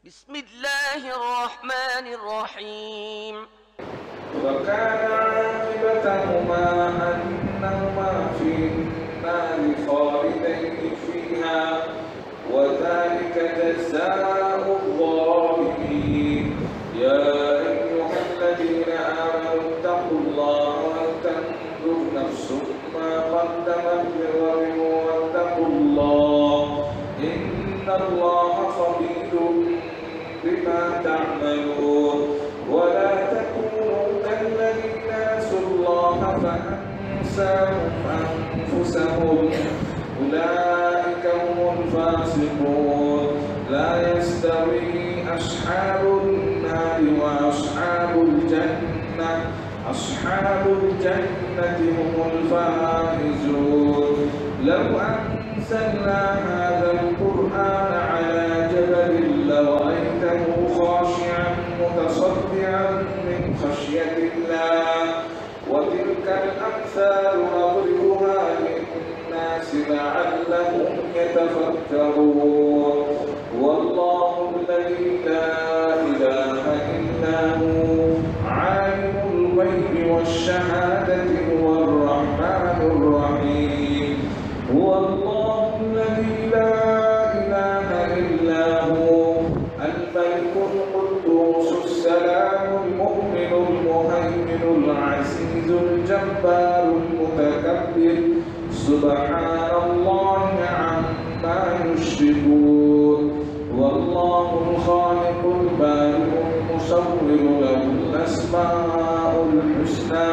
بسم الله الرحمن الرحيم وكان عاقبتهما أنهما في النار خالدين فيها وذلك جزاء الظالمين يا أيها الذين آمنوا اتقوا الله ولتنظر نفس ما قدمت لغد واتقوا الله إن الله خبير بما تعملون ولا تكونوا كالذين نسوا الله فأنساهم أنفسهم أولئك هم الفاسقون لا يستوي أصحاب النار وأصحاب الجنة أصحاب الجنة هم الفائزون لو أنزلنا هذا القرآن على جبل لرأيته خاشعا متصدعا من خشية الله وتلك الأمثال نضربها للناس لعلهم يتفكرون والله الذي لا إله إلا هو عالم الغيب والشهادة هو الرحمن الرحيم هو الله الذي لا إله إلا هو الملك القدوس السلام المؤمن المهيمن العزيز الجبار المتكبر سبحان الله عما يشركون والله الخالق البارئ المصور له الأسماء الحسنى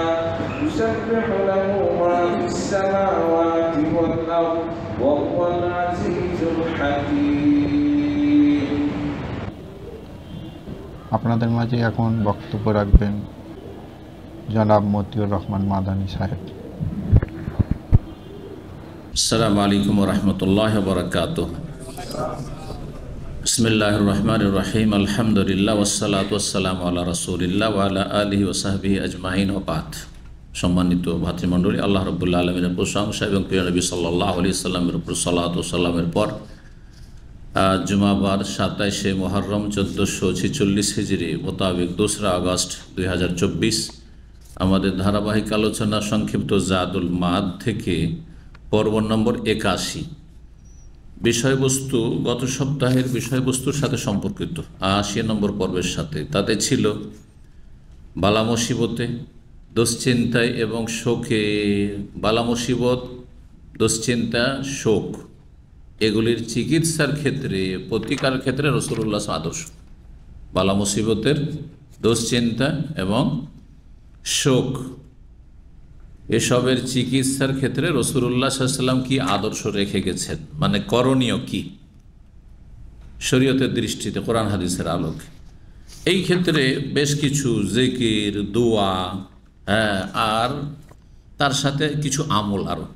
يسبح له ما في السماوات والأرض وهو العزيز الحكيم আপনাদের মাঝে এখন বক্তব্য রাখবেন জনাব মতিউর রহমান মাদানী সাহেব। আসসালামু আলাইকুম ওয়া রাহমাতুল্লাহি ওয়া বারাকাতুহু। বিসমিল্লাহির রহমানির রহিম। আলহামদুলিল্লাহ ওয়াসসালাতু ওয়াসসালামু আলা রাসূলিল্লাহ ওয়া আলা আলিহি ওয়া সাহবিহি আজমাইন ওয়া বাদ। সম্মানিত ভাতৃমণ্ডলী, আল্লাহ রাব্বুল আলামিনের প্রশংসা এবং প্রিয় নবী সাল্লাল্লাহু আলাইহি সাল্লামের উপর সালাত ও সালামের পর জুমাবার 27শে মুহররম 1446 হিজরি মোতাবেক 2 আগস্ট 2024 আমাদের ধারাবাহিক আলোচনা সংক্ষিপ্ত জাদুল মাদ থেকে পর্ব নম্বর 81। বিষয়বস্তু গত সপ্তাহের বিষয়বস্তুর সাথে সম্পর্কিত 80 নম্বর পর্বের সাথে। তাতে ছিল বালা মুসিবতে, দুশ্চিন্তায় এবং শোকে, বালা মুসিবত, দুশ্চিন্তা, শোক এগুলির চিকিৎসার ক্ষেত্রে, প্রতিকার ক্ষেত্রে রাসূলুল্লাহ আদর্শ। বালা মুসিবতের, দুশ্চিন্তা এবং শোক এসবের চিকিৎসার ক্ষেত্রে রাসূলুল্লাহ সাল্লাল্লাহু আলাইহি ওয়াসাল্লাম কি আদর্শ রেখে গেছেন, মানে করণীয় কি শরীয়তের দৃষ্টিতে, কোরআন হাদিসের আলোকে। এই ক্ষেত্রে বেশ কিছু জিকির, দোয়া, আর তার সাথে কিছু আমল, আরও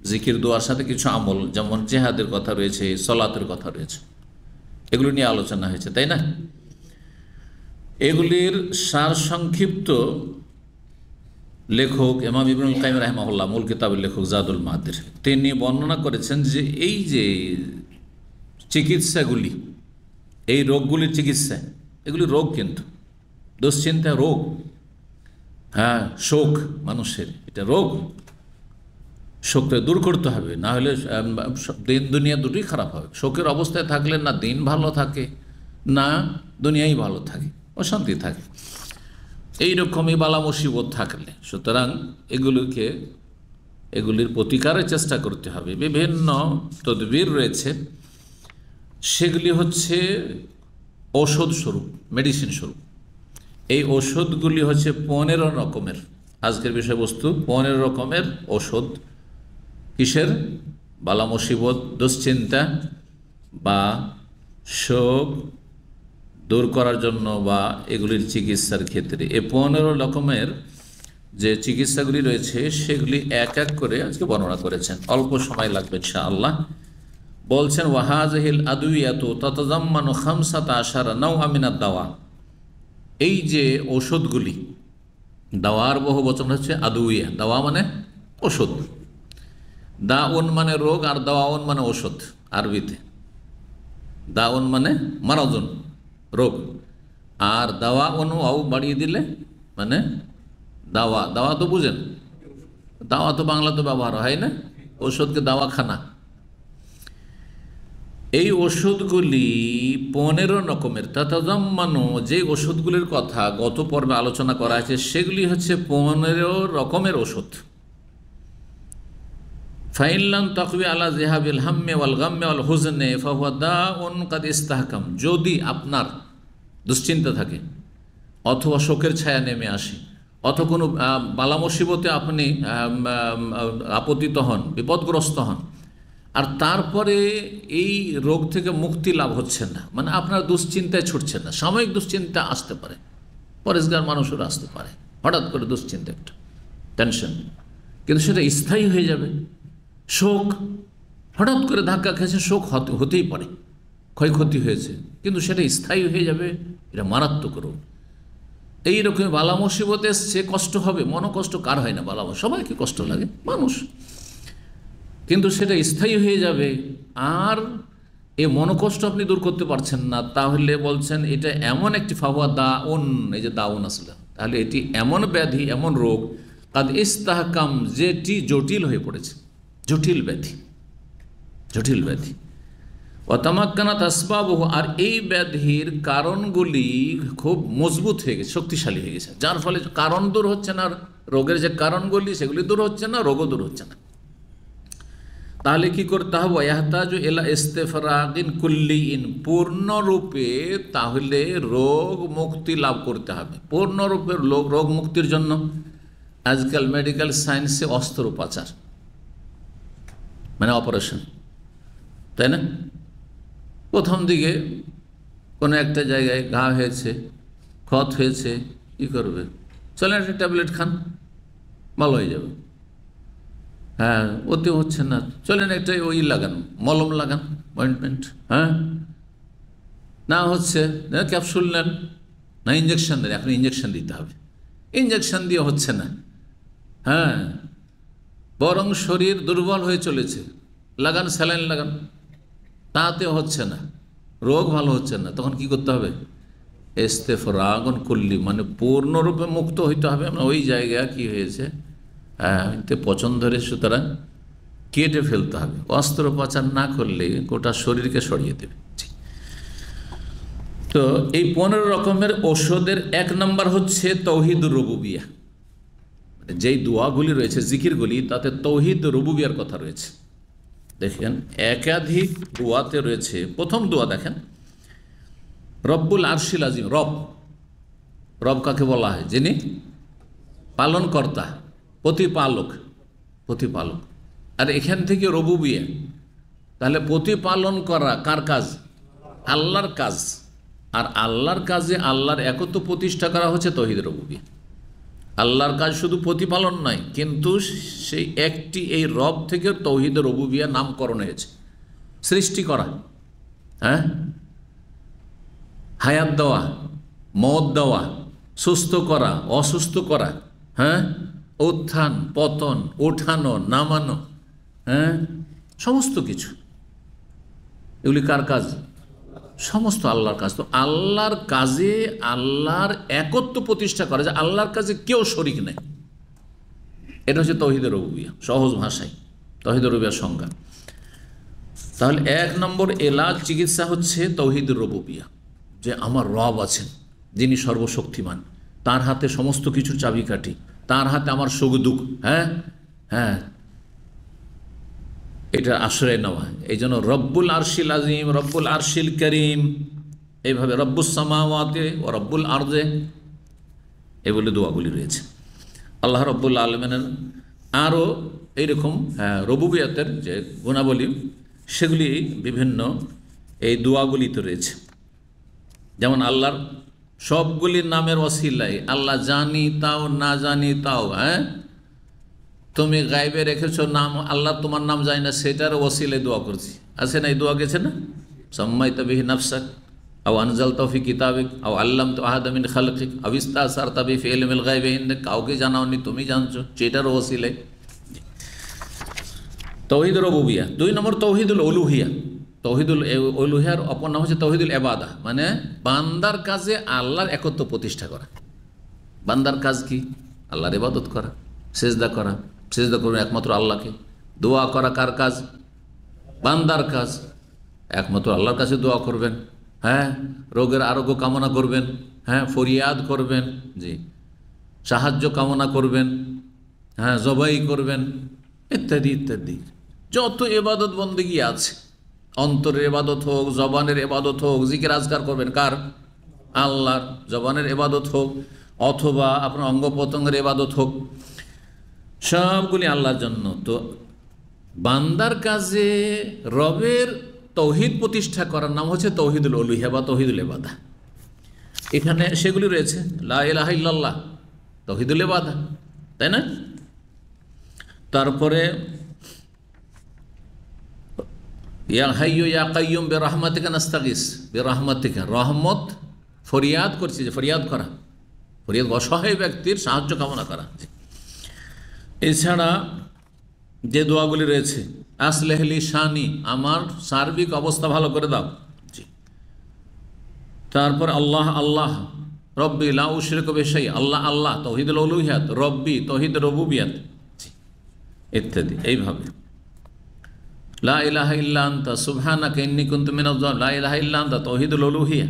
জিকির দোয়ার সাথে কিছু আমল, যেমন জিহাদের কথা রয়েছে, সলাতের কথা রয়েছে, এগুলো নিয়ে আলোচনা হয়েছে, তাই না? এগুলির সার সংক্ষিপ্ত লেখক ইমাম ইবনুল কাইয়িম রাহিমাহুল্লাহ, মূল কিতাবের লেখক জাদুল মাদের, তিনি বর্ণনা করেছেন যে এই যে চিকিৎসাগুলি, এই রোগগুলির চিকিৎসা, এগুলি রোগ, কিন্তু দুশ্চিন্তা রোগ, শোক মানুষের এটা রোগ। শোককে দূর করতে হবে, না হলে দিন দুনিয়া দুটোই খারাপ হবে। শোকের অবস্থায় থাকলে না দিন ভালো থাকে, না দুনিয়াই ভালো থাকে, অশান্তি থাকে। এইরকমই বালা মুসিবত থাকলে, সুতরাং এগুলির প্রতিকারের চেষ্টা করতে হবে। বিভিন্ন তদবির রয়েছে, সেগুলি হচ্ছে ঔষধ স্বরূপ, মেডিসিন স্বরূপ। এই ঔষধগুলি হচ্ছে 15 রকমের। আজকের বিষয়বস্তু 15 রকমের ঔষধ। কিসের? বালা মুসিবত, দুশ্চিন্তা বা শোক দূর করার জন্য বা এগুলির চিকিৎসার ক্ষেত্রে এই 15 রকমের যে চিকিৎসাগুলি রয়েছে সেগুলি এক এক করে আজকে বর্ণনা করেছেন। অল্প সময় লাগবে ইনশাআল্লাহ। বলছেন ওয়াহাযিহিল আদওয়িয়াতু তাতাযাম্মানু 15 নাওআ মিনাদ দাওয়া। এই যে ঔষধগুলি, দাওয়ার বহু বচন হচ্ছে আদওয়িয়া। দাওয়া মানে ওষুধ, দাউন মানে রোগ, আর দাওয়াউন মানে ওষুধ আরবিতে। দাউন মানে মারাদুন, রোগ। আর দাওয়া আও বাড়িয়ে দিলে মানে দাওয়া, দাওয়া তো বুঝেন, দাওয়া তো বাংলা তো ব্যবহার হয় না, ওষুধকে দাওয়াখানা। এই ওষুধগুলি 15 রকমের, তাতাজাম্মানু, যে ওষুধগুলির কথা গত পর্বে আলোচনা করা হয়েছে সেগুলি হচ্ছে 15 রকমের ওষুধ। ফাইনলাম তাকবি আলা জিহাবিল হাম্মে ওয়াল গাম্মে ওয়াল হুজনে ফাহুয়া দাউন কাদ ইস্তাহকাম। যদি আপনার দুশ্চিন্তা থাকে অথবা শোকের ছায়া নেমে আসে অথবা কোনো বালা মুসিবতে আপনি আপতিত হন, বিপদগ্রস্ত হন, আর তারপরে এই রোগ থেকে মুক্তি লাভ হচ্ছে না, মানে আপনার দুশ্চিন্তায় ছুটছে না, সাময়িক দুশ্চিন্তা আসতে পারে, পরেশগার মানুষের আসতে পারে হঠাৎ করে দুশ্চিন্তা, একটা টেনশন, কিন্তু সেটা স্থায়ী হয়ে যাবে। শোক হঠাৎ করে ধাক্কা খেয়েছে, শোক হতেই পারে, ক্ষয়ক্ষতি হয়েছে, কিন্তু সেটা স্থায়ী হয়ে যাবে, এটা মারাত্মক রোগ। এইরকম বালা মুসিবত এসছে, কষ্ট হবে, মনোকষ্ট কার হয় না, বালা সবাইকে কষ্ট লাগে, মানুষ, কিন্তু সেটা স্থায়ী হয়ে যাবে। আর এই মনোকষ্ট আপনি দূর করতে পারছেন না, তাহলে বলছেন এটা এমন একটি ফাহুয়া দাউন, এই যে দাউন আসলে, তাহলে এটি এমন ব্যাধি, এমন রোগ কাদ ইস্তাহকাম, যেটি জটিল হয়ে পড়েছে, জটিল ব্যাধি, জটিল ব্যাধি। অতামাক্কানাত আসবাবহু, আর এই ব্যাধির কারণগুলি খুব মজবুত হয়ে গেছে, শক্তিশালী হয়ে গেছে, যার ফলে কারণ দূর হচ্ছে না, রোগের যে কারণগুলি সেগুলি দূর হচ্ছে না, রোগও দূর হচ্ছে না। তাহলে কি করতে হবে? ইয়াহতাজু ইলা ইস্তিফরাগিন কুল্লিইন, পূর্ণরূপে তাহলে রোগ মুক্তি লাভ করতে হবে। পূর্ণরূপে রোগ মুক্তির জন্য আজকাল মেডিকেল সায়েন্সে অস্ত্রোপচার, মানে অপারেশন, তাই না? প্রথম দিকে কোনো একটা জায়গায় ঘা হয়েছে, ক্ষত হয়েছে, কী করবে? চলেন একটা ট্যাবলেট খান, ভালো হয়ে যাবে। হ্যাঁ, ওতে হচ্ছে না, চলেন একটা ওই লাগান, মলম লাগান, অয়েন্টমেন্ট, হ্যাঁ, না হচ্ছে ক্যাপসুল নেন, না ইঞ্জেকশন দেন, এখন ইঞ্জেকশন দিতে হবে, ইঞ্জেকশন দিয়ে হচ্ছে না, হ্যাঁ, বরং শরীর দুর্বল হয়ে চলেছে, লাগান স্যালাইন লাগান, তাতেও হচ্ছে না, রোগ ভালো হচ্ছে না, তখন কি করতে হবে? ইস্তিফরাগুন কুল্লি, মানে পূর্ণরূপে মুক্ত হইতে হবে। ওই জায়গা কি হয়েছে, হ্যাঁ, পছন্দ ধরে, সুতরাং কেটে ফেলতে হবে। অস্ত্রোপচার না করলে গোটা শরীরকে সরিয়ে দেবে। তো এই 15 রকমের ওষুধের 1 নম্বর হচ্ছে তৌহিদ রুবুবিয়া। যেই দোয়াগুলি রয়েছে, জিকিরগুলি, তাতে তৌহিদ রুবুবিয়ার কথা রয়েছে। দেখেন একাধিক দোয়াতে রয়েছে। প্রথম দোয়া দেখেন, রব্বুল আরশিল আজিম। রব, রব কাকে বলা হয়? যিনি পালনকর্তা, প্রতিপালক, প্রতিপালক। আর এখান থেকে রুবুবিয়া, তাহলে প্রতিপালন করা কার কাজ? আল্লাহর কাজ। আর আল্লাহর কাজে আল্লাহর একত্ব প্রতিষ্ঠা করা হচ্ছে তৌহিদ রুবুবিয়া। আল্লাহর কাজ শুধু প্রতিপালন নয়, কিন্তু সেই একটি, এই রব থেকে তৌহিদ রুবুবিয়া নামকরণ হয়েছে। সৃষ্টি করা, হ্যাঁ, হায়াত দেওয়া, মত দেওয়া, সুস্থ করা, অসুস্থ করা, হ্যাঁ, উত্থান পতন, ওঠানো নামানো, হ্যাঁ, সমস্ত কিছু এগুলি কার কাজ? সমস্ত আল্লাহর কাজ। তো আল্লাহর কাজে আল্লাহর একত্ব প্রতিষ্ঠা করা, যে আল্লাহর কাজে কেউ শরিক নেই, এটা হচ্ছে তৌহিদ রুবুবিয়া। সহজ ভাষায় তৌহিদ রুবুবিয়ার সংজ্ঞা। তাহলে 1 নম্বর এলাজ, চিকিৎসা হচ্ছে তৌহিদ রুবুবিয়া, যে আমার রব আছেন যিনি সর্বশক্তিমান, তার হাতে সমস্ত কিছুর চাবিকাঠি, তার হাতে আমার সুখ দুঃখ, হ্যাঁ হ্যাঁ, এটা আশ্রয় নেওয়া। এই জন্য রব্বুল আরশিল আজিম, রব্বুল আরশিল করিম, এইভাবে রব্বুস সামাওয়াতে ও রব্বুল আরজে, এগুলি দোয়াগুলি রয়েছে। আল্লাহ রব্বুল আলমিনের আরও এইরকম রুবুবিয়াতের যে গুণাবলী, সেগুলি বিভিন্ন এই দোয়াগুলিতে রয়েছে। যেমন আল্লাহর সবগুলি নামের ওসিলায়, আল্লাহ জানি তাও না জানি তাও, হ্যাঁ, তুমি গাইবে রেখেছো নাম, আল্লাহ তোমার নাম জানি না, সেটার ওসিলায় দোয়া করছি। আছে না, এই দোয়া গেছে না? সাম্মাইতা বিহি নাফসাক আও আনজালতা ফি কিতাবিক আও আল্লামতা আহাদা মিন খালকিক আও ইস্তাসারতা বি ফি ইলমিল গায়বি ইনদাক, কাউকে জানাওনি, তুমি জানছো, সেটার ওসিলায়। তৌহিদ রুবুবিয়া। 2 নম্বর তৌহিদুল উলুহিয়া, তৌহিদুল উলুহিয়ার অপর নাম হচ্ছে তৌহিদুল ইবাদা, মানে বান্দার কাজে আল্লাহর একত্ব প্রতিষ্ঠা করা। বান্দার কাজ কি? আল্লাহর ইবাদত করা, সেজদা করা, সেজদা করবেন একমাত্র আল্লাহকে। দোয়া করা কার কাজ? বান্দার কাজ, একমাত্র আল্লাহর কাছে দোয়া করবেন। হ্যাঁ, রোগের আরোগ্য কামনা করবেন, হ্যাঁ, ফরিয়াদ করবেন, জি, সাহায্য কামনা করবেন, হ্যাঁ, জবাই করবেন, ইত্যাদি ইত্যাদি। যত ইবাদত বন্দেগী আছে, অন্তরের ইবাদত হোক, জবানের ইবাদত হোক, জিকির আজকার করবেন কার? আল্লাহর। জবানের ইবাদত হোক অথবা আপনার অঙ্গ প্রত্যঙ্গের ইবাদত হোক, সবগুলি আল্লাহর জন্য। তো বান্দার কাজে রবের তৌহিদ প্রতিষ্ঠা করার নাম হচ্ছে তৌহিদুল উলুহিয়া বা তৌহিদুল ইবাদা। এখানে সেগুলি রয়েছে, লা ইলাহা ইল্লাল্লাহ, তৌহিদুল ইবাদা, তাই না? তারপরে ইয়া হাইয়্যু ইয়া কাইয়্যুম বিরহমাতিকা নাস্তাগীস, বিরহমাতিকা, রহমত ফরিয়াদ করছি, যে ফরিয়াদ করা, ফরিয়াদ অসহায় ব্যক্তির সাহায্য কামনা করা। এছাড়া যে দোয়াগুলি রয়েছে, আসলেহলি শানি, আমার সার্বিক অবস্থা ভালো করে দাও, জি। তারপর আল্লাহ আল্লাহ, রব্বি লা উশরিকু বিহি, আল্লাহ আল্লাহ, তৌহিদুল উলুহিয়াত, রব্বি তৌহিদ রুবুবিয়াত, জি, ইত্যাদি। এইভাবে লা ইলাহা ইল্লা আনতা সুবহানাকা ইন্নী কুনতু মিনাজ জালিমিন, লা ইলাহা ইল্লা আনতা তৌহিদুল উলুহিয়া।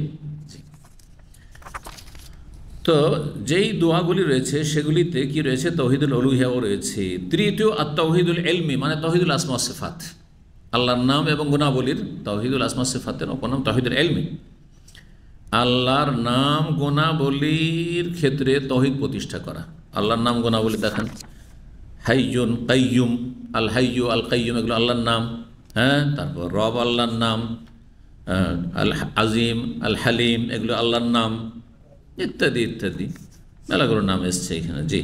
তো যেই দোয়াগুলি রয়েছে সেগুলিতে কি রয়েছে? তৌহিদুল উলুহিয়াও রয়েছে। তৃতীয় আত-তাওহীদুল ইলমি, মানে তৌহিদুল আসমা ওয়াস সিফাত, আল্লাহর নাম এবং গুণাবলীর তৌহিদুল আসমা ওয়াস সিফাতের অপর নাম তৌহিদুল ইলমি। আল্লাহর নাম গুণাবলীর ক্ষেত্রে তৌহিদ প্রতিষ্ঠা করা। আল্লাহর নাম গুণাবলী দেখেন, হাইয়ুন কাইয়ুম, আল হাইয়ু আল কাইয়ুম, এগুলো আল্লাহর নাম। হ্যাঁ, তারপর রব আল্লাহর নাম, আল আজিম, আল হালিম, এগুলো আল্লাহর নাম, ইত্যাদি ইত্যাদি, মেলাগুলো নাম এসছে এখানে, জি।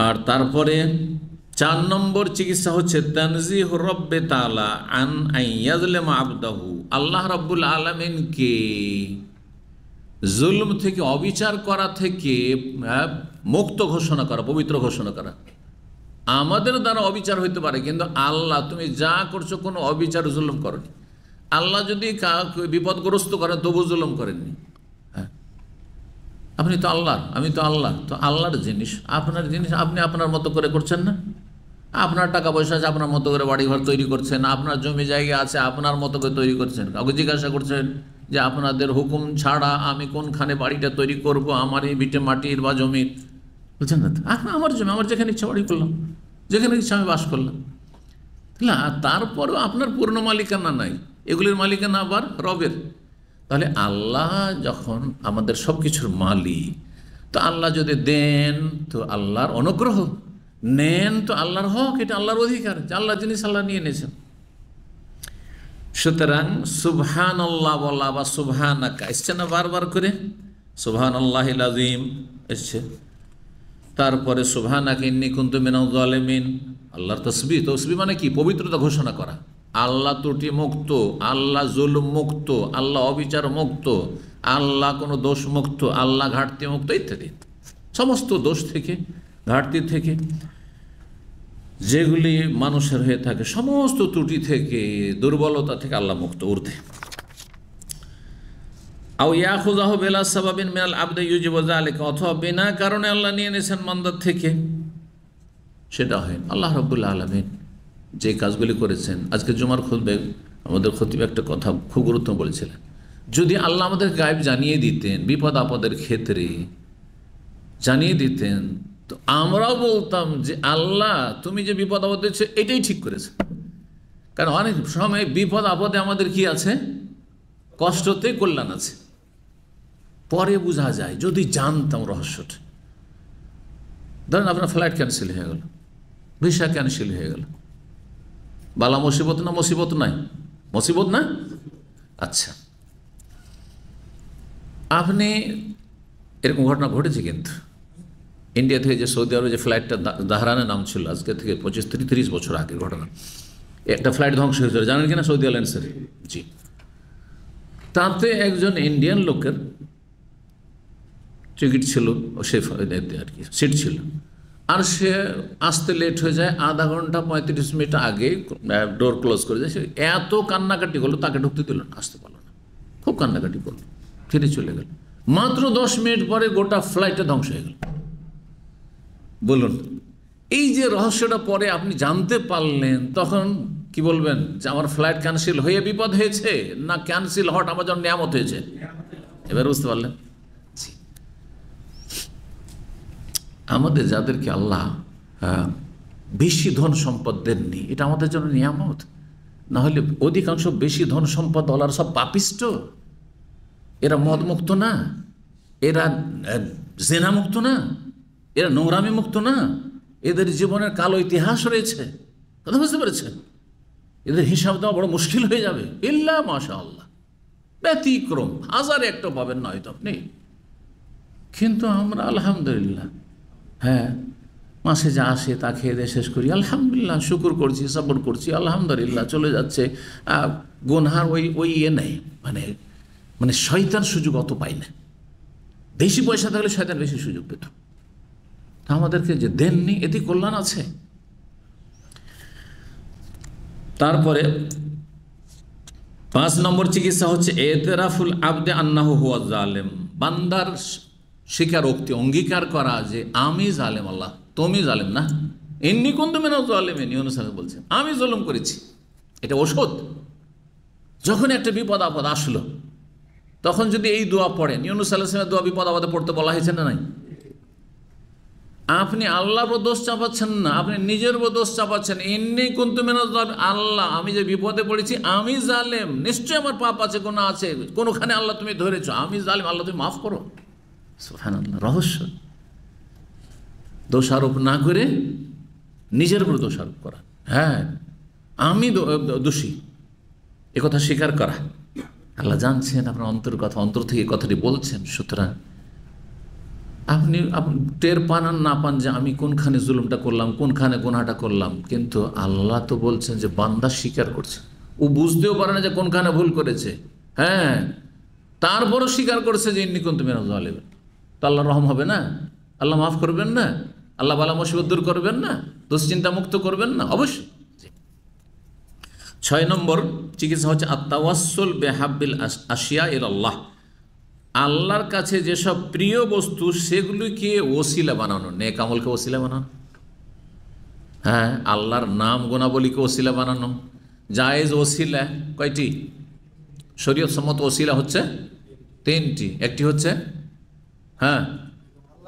আর তারপরে 4 নম্বর চিকিৎসা হচ্ছে তানজিহু রব্বে তাআলা আন আইয়াজলিমা আবদাহু, আল্লাহ রাব্বুল আলামিনকে জুলম থেকে, অবিচার করা থেকে মুক্ত ঘোষণা করা, পবিত্র ঘোষণা করা। আমাদের দ্বারা অবিচার হইতে পারে, কিন্তু আল্লাহ তুমি যা করছো কোনো অবিচার জুলুম করনি। আল্লাহ যদি বিপদগ্রস্ত করেন তবু জুলুম করেননি। হ্যাঁ, আপনি তো আল্লাহ, আমি তো আল্লাহ, তো আল্লাহর জিনিস, আপনার জিনিস আপনি আপনার মতো করে করছেন না? আপনার টাকা পয়সা আছে, আপনার মতো করে বাড়িঘর তৈরি করছেন, আপনার জমি জায়গা আছে, আপনার মতো করে তৈরি করছেন। কাউকে জিজ্ঞাসা করছেন যে আপনাদের হুকুম ছাড়া আমি কোনখানে বাড়িটা তৈরি করব, আমার এই ভিটে মাটির বা জমির? বুঝছেন না? আমার জমি, আমার যেখানে ইচ্ছা বাড়ি করলাম, যেখানে ইচ্ছা আমি বাস করলাম। না, তারপরেও আপনার পূর্ণ মালিকানা নাই, এগুলির মালিকানা আবার রবের। তাহলে আল্লাহ যখন আমাদের সব কিছুর মালিক, তো আল্লাহ যদি দেন তো আল্লাহর অনুগ্রহ, নেন তো আল্লাহর হক, এটা আল্লাহর অধিকার, আল্লাহর জিনিস আল্লাহ নিয়ে নিয়েছেন। সুতরাং সুবহানাল্লাহ বলা বা সুবহানাকা এসছে না বারবার করে, সুবহানাল্লাহিল আযীম এসছে। তারপরে সুবহানাকা ইন্নী কুনতু মিনাজ জালিমিন, আল্লাহর তসবিহ। তসবিহ মানে কি? পবিত্রতা ঘোষণা করা। আল্লাহ ত্রুটি মুক্ত, আল্লাহ জুলুম মুক্ত, আল্লাহ অবিচার মুক্ত, আল্লাহ কোনো দোষ মুক্ত, আল্লাহ ঘাটতি মুক্ত, ইত্যাদি। সমস্ত দোষ থেকে, ঘাটতি থেকে, যেগুলি মানুষের হয়ে থাকে, সমস্ত ত্রুটি থেকে, দুর্বলতা থেকে আল্লাহ মুক্ত, ঊর্ধ্বে। আও ইয়াখুযাহু বিলা সাবাবিন মিনাল আবদি ইউজিবু যালিকা, অথবা বিনা কারণে আল্লাহ নিয়ে নিয়েছেন বান্দার থেকে, সেটা হয়। আল্লাহ রাব্বুল আলামিন যে কাজগুলি করেছেন, আজকে জুমার খুতবায় আমাদের খতিব একটা কথা খুব গুরুত্বপূর্ণ বলেছিলেন, যদি আল্লাহ আমাদের গায়েব জানিয়ে দিতেন, বিপদ আপদের ক্ষেত্রে জানিয়ে দিতেন, তো আমরাও বলতাম যে আল্লাহ তুমি যে বিপদ আপদ দিচ্ছ এটাই ঠিক করেছে। কারণ অনেক সময় বিপদ আপদে আমাদের কি আছে? কষ্টতে কল্যাণ আছে, পরে বোঝা যায়। যদি জানতাম রহস্যটা, ধরেন আপনার ফ্লাইট ক্যান্সেল হয়ে গেল, ভিসা ক্যান্সেল হয়ে গেল, বালা মুসিবত না? মুসিবত নাই, মুসিবত না? আচ্ছা, আপনি এরকম ঘটনা ঘটেছে কিন্তু ইন্ডিয়া থেকে যে সৌদি আরবে যে ফ্লাইটটা দাহরানের নাম ছিল, আজকে থেকে 25-30 বছর আগের ঘটনা। একটা ফ্লাইট ধ্বংস হয়েছিল, জানেন কিনা? সৌদি এয়ারলাইন্সের, জি। তাতে একজন ইন্ডিয়ান লোকের টিকিট ছিল, সে আর কি সিট ছিল, আর সে আসতে লেট হয়ে যায়, আধা ঘন্টা 35 মিনিট আগে ডোর ক্লোজ করে যায়, সে এত কান্নাকাটি করলো, তাকে ঢুকতে দিল না, আসতে পারলো না, খুব কান্নাকাটি করলো, ফিরে চলে গেল। মাত্র 10 মিনিট পরে গোটা ফ্লাইটটা ধ্বংস হয়ে গেল। বলুন, এই যে রহস্যটা পরে আপনি জানতে পারলেন, তখন কি বলবেন যে আমার ফ্লাইট ক্যান্সেল হয়ে বিপদ হয়েছে, না ক্যান্সেল হওয়াটা আমার জন্য নিয়ামত হয়েছে? এবার বুঝতে পারলেন? আমাদের যাদেরকে আল্লাহ বেশি ধন সম্পদ দেননি, এটা আমাদের জন্য নিয়ামত। না হলে অধিকাংশ বেশি ধন সম্পদ ওলার সব পাপিষ্ট, এরা মদমুক্ত না, এরা জেনা মুক্ত না, এরা নোংরামি মুক্ত না, এদের জীবনের কালো ইতিহাস রয়েছে। কথা বুঝতে পেরেছেন? এদের হিসাব দেওয়া বড় মুশকিল হয়ে যাবে। ইল্লা মাশাআল্লাহ, ব্যতিক্রম হাজারে একটা পাবেন না হয়তো আপনি। কিন্তু আমরা আলহামদুলিল্লাহ, হ্যাঁ, মাসে যা আসে তা খেয়ে দিয়ে শেষ করি, আলহামদুলিল্লাহ, শুকুর করছি, সবর করছি, আলহামদুলিল্লাহ, চলে যাচ্ছে। গুনহার ওই নেই, মানে শয়তান সুযোগ অত পাই না। বেশি পয়সা থাকলে শয়তান বেশি সুযোগ পেত। আমাদেরকে যে দেননি, এতে কল্যাণ আছে। তারপরে 5 নম্বর চিকিৎসা হচ্ছে এতেরাফুল আবদে আন্নাহু হুয়া জালেম, বান্দার স্বীকারোক্তি, অঙ্গীকার করা যে আমি জালেম, আল্লাহ তুমি জালেম না, ইন্নী কুনতু মিনাজ জালিমিন, ইউনূস বলছেন আমি জুলুম করেছি। এটা ওষুধ। যখন একটা বিপদ আপদ আসলো, তখন যদি এই দোয়া পড়েন, ইউনূস আলাইহিস সালামের দোয়া বিপদ আপদে পড়তে বলা হয়েছে না নাই? আপনি আল্লাহর উপর দোষ চাপাচ্ছেন না, আপনি নিজের উপর দোষ চাপাচ্ছেন। ইন্নী কুনতু মিনাজ জালিমিন, আল্লাহ আমি যে বিপদে পড়েছি, আমি জালেম, নিশ্চয়ই আমার পাপ আছে, গুনাহ আছে, কোনখানে আল্লাহ তুমি ধরেছো, আমি জালেম, আল্লাহ তুমি মাফ করো। সুবহানাল্লাহ, রহস্য। দোষারোপ না করে নিজের উপর দোষারোপ করা, হ্যাঁ আমি দোষী, একথা স্বীকার করা। আল্লাহ জানছেন আপনার অন্তর কথা, অন্তর থেকে কথাটি বলছেন। সুতরাং আপনি টের পান আর না পান যে আমি কোনখানে জুলুমটা করলাম, কোনখানে গুনাহটা করলাম, কিন্তু আল্লাহ তো বলছেন যে বান্দা স্বীকার করছে। ও বুঝতেও পারে না যে কোনখানে ভুল করেছে, হ্যাঁ, তারপরও স্বীকার করছে যে ইন্নী কুনতু মিনাজ জালিমিন। তো আল্লাহ রহম হবে না? আল্লাহ মাফ করবেন না? আল্লাহ বালা মুসিবত দূর করবেন না? দুশ্চিন্তা মুক্ত করবেন না? অবশ্যই। 6 নম্বর চিকিৎসা হচ্ছে আত-তাওয়াসসুল বিহাব্বিল আশিয়া ইলাল্লাহ, আল্লাহর কাছে যেসব প্রিয় বস্তু সেগুলিকে ওসিলা বানানো, নেক আমলকে ওসিলা বানানো, হ্যাঁ, আল্লাহর নাম গুণাবলীকে ওসিলা বানানো। জায়েজ ওসিলা কয়টি? শরীয়ত সম্মত ওসিলা হচ্ছে 3টি। একটি হচ্ছে, হ্যাঁ,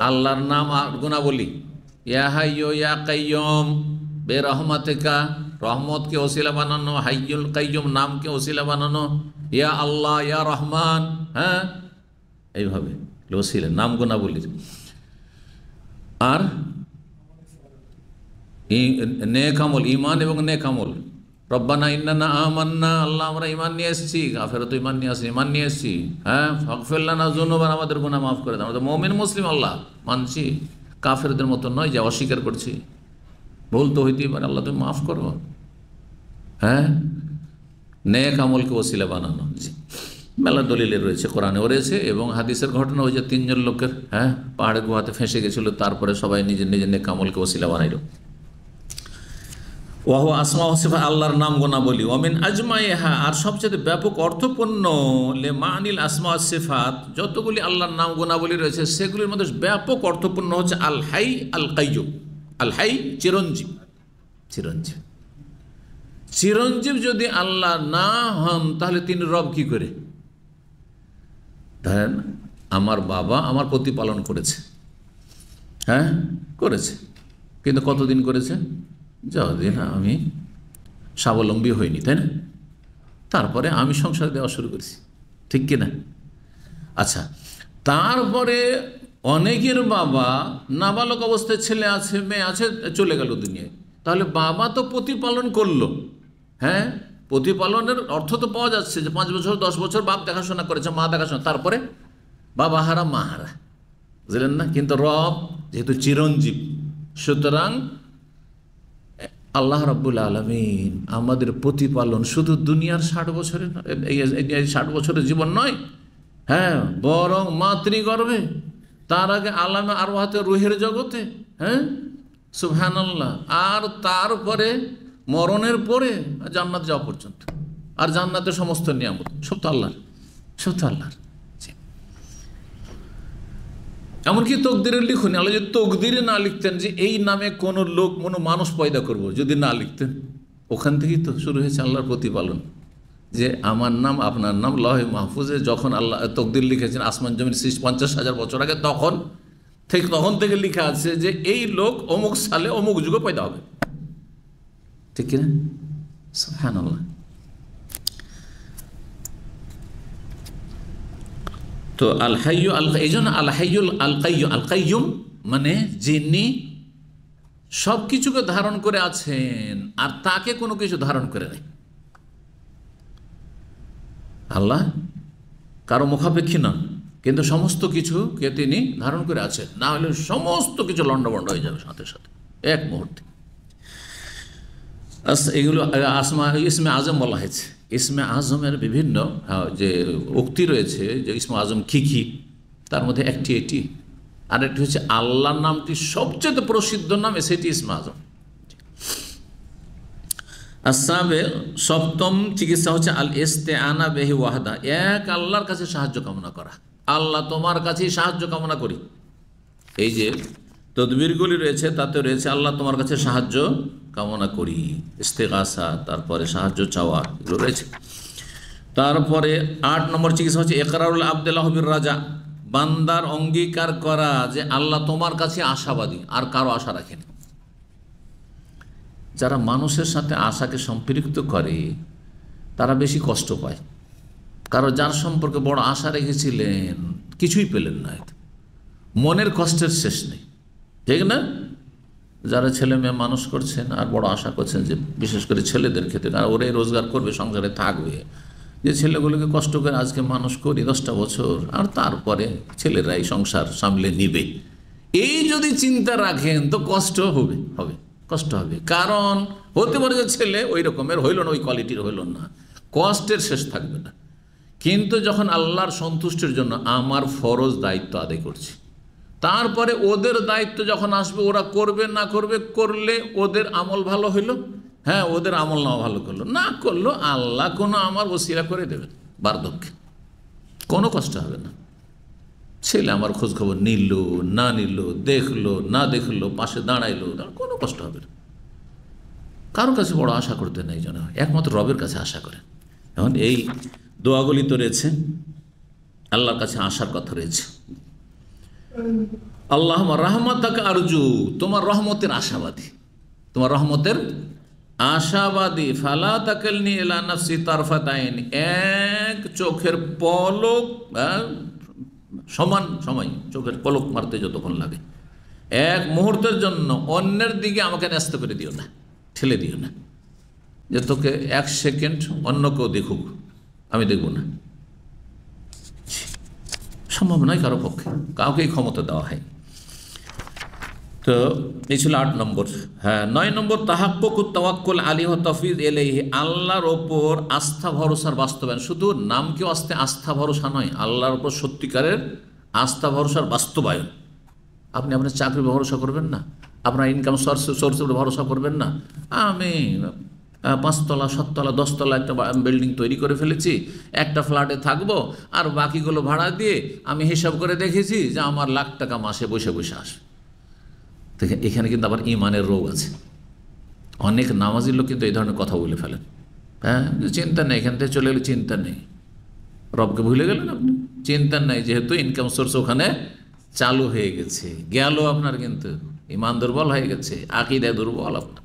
আল্লাহর নাম আর গুণাবলী, ইয়া হাইয়্যু ইয়া কাইয়্যুম বিরহমাতিকা, রহমতকে ওসিলা বানানো, হাইয়ুল কাইয়্যুম নামকে ওসিলা বানানো, ইয়া আল্লাহ ইয়া রহমান, হ্যাঁ, এইভাবে ওসিলা নাম গুণাবলীর। আর নেক আমল, ঈমান এবং নেক আমল, রব্বানা ইন্নানা আমান্না, আল্লাহ আমরা ঈমান নিয়ে এসেছি, কাফেরও তো ঈমান নিয়ে আসে, ঈমান নিয়ে এসেছি, হ্যাঁ, ফাগফির লানা যুনুবানা, আমাদের গুনাহ মাফ করে দাও, আমরা তো মুমিন মুসলিম, আল্লাহ মানছি, কাফেরদের মতো নয় যে অস্বীকার করছি, ভুল তো হইতেই পারে, আল্লাহ তুমি মাফ করো, হ্যাঁ, নেক আমলকে ওসিলা বানানো। জি, মেলা দলিলে রয়েছে, কোরআনেও রয়েছে এবং হাদিসের ঘটনা হয়েছে 3 জন লোকের, হ্যাঁ, পাহাড়ে গুহাতে ফেঁসে গেছিল, তারপরে সবাই নিজের নিজের নেক আমলকে ওসিলা বানাইল। ওয়াহু আসমা ওয়া সিফাত, আল্লাহর নাম গুণাবলী, ওমিন আজমাইহা, আর সবচেয়ে ব্যাপক অর্থপূর্ণ লে মানিল আসমা ওয়া সিফাত, যতগুলি আল্লাহর নাম গুণাবলী রয়েছে সেগুলির মধ্যে ব্যাপক অর্থপূর্ণ হচ্ছে আল হাই আল কাইয়্যুম। আল হাই চিরঞ্জীব, চিরঞ্জীব, চিরঞ্জীব যদি আল্লাহ না হন তাহলে তিনি রব কি করে? ধরেন আমার বাবা আমার প্রতিপালন করেছে, হ্যাঁ করেছে, কিন্তু কতদিন করেছে? যতদিন আমি স্বাবলম্বী হইনি, তাই না? তারপরে আমি সংসার দেওয়া শুরু করেছি, ঠিক কিনা? আচ্ছা, তারপরে অনেকের বাবা নাবালক অবস্থায় ছেলে আছে, মেয়ে আছে, চলে গেল দুনিয়ায়, তাহলে বাবা তো প্রতিপালন করলো, হ্যাঁ, প্রতিপালনের অর্থ তো পাওয়া যাচ্ছে যে 5 বছর 10 বছর বাপ দেখাশোনা করেছে, মা দেখাশোনা, তারপরে বাবা হারা মা হারা, বুঝলেন না? কিন্তু রব যেহেতু চিরঞ্জীব, সুতরাং আল্লাহ রাব্বুল আলামিন আমাদের প্রতিপালন শুধু দুনিয়ার 60 বছরের, এই 60 বছরের জীবন নয়, হ্যাঁ, বরং মাতৃগর্ভে, তার আগে আলামে আরওয়াহাতে রুহের জগতে, হ্যাঁ, সুবহানাল্লাহ। আর তারপরে মরণের পরে জান্নাত যাওয়া পর্যন্ত, আর জান্নাতের সমস্ত নিয়ামত সব তো আল্লাহর, সব তো আল্লাহর। এমনকি তকদিরের লিখুন, আল্লাহ যদি তকদিরে না লিখতেন যে এই নামে কোনো লোক কোনো মানুষ পয়দা করব, যদি না লিখতেন, ওখান থেকেই তো শুরু হয়েছে আল্লাহর প্রতিপালন, যে আমার নাম আপনার নাম লহে মাহফুজে যখন আল্লাহ তকদির লিখেছেন আসমান জমিন 50,000 বছর আগে, তখন থেকে লেখা আছে যে এই লোক অমুক সালে অমুক যুগে পয়দা হবে, ঠিক কিনা? সুবহানাল্লাহ। তো আল হাইয়্যু এই জন্য আল হাইয়ুল আল কাইয়্যুম মানে যিনি সব কিছুকে ধারণ করে আছেন আর তাকে কোনো কিছু ধারণ করে নেই। আল্লাহ কারো মুখাপেক্ষী নন, কিন্তু সমস্ত কিছুকে তিনি ধারণ করে আছেন, না হলে সমস্ত কিছু লণ্ডভণ্ড হয়ে যাবে সাথে সাথে এক মুহূর্তে। এগুলো ইসমে আজম বলা হয়েছে। ইসমে আজমের বিভিন্ন যে উক্তি রয়েছে, যে ইসমে আজম কি, তার মধ্যে একটি এটি, আর একটি হচ্ছে আল্লাহর নামটি সবচেয়ে প্রসিদ্ধ নাম, সেটি ইসমে আজম। আসাবে সপ্তম চিকিৎসা হচ্ছে আল ইস্তেআনা বিহি ওয়াহদা, এক আল্লাহর কাছে সাহায্য কামনা করা। আল্লাহ তোমার কাছেই সাহায্য কামনা করি। এই যে তদবিরগুলি রয়েছে তাতে রয়েছে আল্লাহ তোমার কাছে সাহায্য কামনা করি, ইস্তেগাসা, তারপরে সাহায্য চাওয়া, এগুলো রয়েছে। তারপরে 8 নম্বর চিকিৎসা হচ্ছে ইকরারুল আবদুল্লাহ বির রাজা, বান্দার অঙ্গীকার করা যে আল্লাহ তোমার কাছে আশাবাদী, আর কারো আশা রাখেনি। যারা মানুষের সাথে আশাকে সম্পৃক্ত করে তারা বেশি কষ্ট পায়, কারণ যার সম্পর্কে বড় আশা রেখেছিলেন কিছুই পেলেন না, মনের কষ্টের শেষ নেই, ঠিক না? যারা ছেলে মেয়ে মানুষ করছেন আর বড় আশা করছেন, যে বিশেষ করে ছেলেদের ক্ষেত্রে, কারণ ওরাই রোজগার করবে, সংসারে থাকবে, যে ছেলেগুলোকে কষ্ট করে আজকে মানুষ করি 10টা বছর, আর তারপরে ছেলেরাই সংসার সামলে নিবে, এই যদি চিন্তা রাখেন তো কষ্ট হবে, কষ্ট হবে। কারণ হতে পারে যে ছেলে ওই রকমের হইল না, ওই কোয়ালিটির হইল না, কষ্টের শেষ থাকবে না। কিন্তু যখন আল্লাহর সন্তুষ্টির জন্য আমার ফরজ দায়িত্ব আদায় করছি, তারপরে ওদের দায়িত্ব যখন আসবে, ওরা করবে না করবে, করলে ওদের আমল ভালো হইল, হ্যাঁ ওদের আমল না ভালো করলো, না করলো আল্লাহ কোনো আমার ওসিলা করে দেবেন, বার্ধক্যে কোনো কষ্ট হবে না। ছেলে আমার খোঁজ খবর নিল না নিল, দেখলো না দেখলো, পাশে দাঁড়াইলো, কোনো কষ্ট হবে না। কারো কাছে বড় আশা করতে নেই, যেন একমাত্র রবের কাছে আশা করে। এখন এই দোয়াগুলি তো রয়েছে, আল্লাহর কাছে আশার কথা রয়েছে। আল্লাহুম্মা রাহমাতাকা আরজু, তোমার রহমতের আশাবাদী, তোমার রহমতের আশাবাদী। ফালা তাকিলনি ইলা নাফসি তারফাত আইন, এক চোখের পলক সমান সময়, চোখের পলক মারতে যতক্ষণ লাগে, এক মুহূর্তের জন্য অন্যের দিকে আমাকে ন্যস্ত করে দিও না, ঠেলে দিও না, যে তোকে 1 সেকেন্ড অন্য কেউ দেখুক, আমি দেখব না, সম্ভব নয় কারো পক্ষে, কাউকেই ক্ষমতা দেওয়া হয়। তো এই ছিল 8 নম্বর। হ্যাঁ, 9 নম্বর তাহাক্কুকুত তাওয়াক্কুল আলাইহি ওয়া তাফওয়িদ ইলাইহি, আল্লাহর ওপর আস্থা ভরসার বাস্তবায়ন। শুধু নামকেও আস্থা ভরসা নয়, আল্লাহর ওপর সত্যিকারের আস্থা ভরসার বাস্তবায়ন। আপনি আপনার চাকরির ভরসা করবেন না, আপনার ইনকাম সোর্সের ভরসা করবেন না। আমি 5 তলা 7 তলা 10 তলা একটা বিল্ডিং তৈরি করে ফেলেছি, একটা ফ্ল্যাটে থাকবো, আর বাকিগুলো ভাড়া দিয়ে আমি হিসাব করে দেখেছি যে আমার লাখ টাকা মাসে বসে বসে আসে। দেখেন, এখানে কিন্তু আবার ইমানের রোগ আছে। অনেক নামাজি লোক কিন্তু এই ধরনের কথা বলে ফেলেন। হ্যাঁ, চিন্তা নেই, এখান থেকে চলে গেলে চিন্তা নেই, রবকে ভুলে গেলেন আপনি, চিন্তা নেই, যেহেতু ইনকাম সোর্স ওখানে চালু হয়ে গেছে। গেল আপনার কিন্তু ইমান দুর্বল হয়ে গেছে, আকীদায় দুর্বল আপনার।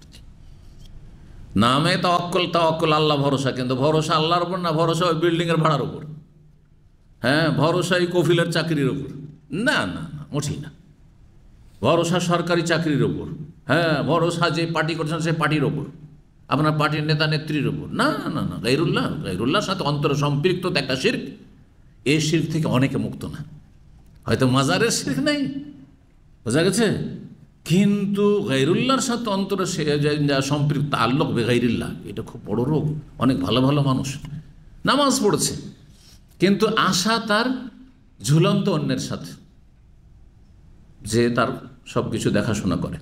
নামে তাওয়াক্কুল আল্লাহ ভরসা, কিন্তু ভরসা আল্লাহর উপর না, ভরসা ওই বিল্ডিংয়ের ভাড়ার উপর। হ্যাঁ, ভরসা এই কফিলের চাকরির উপর, না না না, মোটেই না। ভরসা সরকারি চাকরির ওপর, হ্যাঁ, ভরসা যে পার্টি করছেন সেই পার্টির ওপর, আপনার পার্টির নেতা নেত্রীর ওপর, না না না। গায়রুল্লাহর সাথে অন্তর সম্পৃক্ত একটা শিরক, এই শিরক থেকে অনেকে মুক্ত না। হয়তো মাজারের শিরক নেই, বোঝা গেছে, কিন্তু গায়রুল্লাহর সাথে অন্তরে সম্পৃক্ত আল্লাহ বেগাইরিল্লাহ, এটা খুব বড় রোগ। অনেক ভালো ভালো মানুষ নামাজ পড়ছে, কিন্তু আশা তার ঝুলন্ত অন্যের সাথে, যে তার সব কিছু দেখাশোনা করে,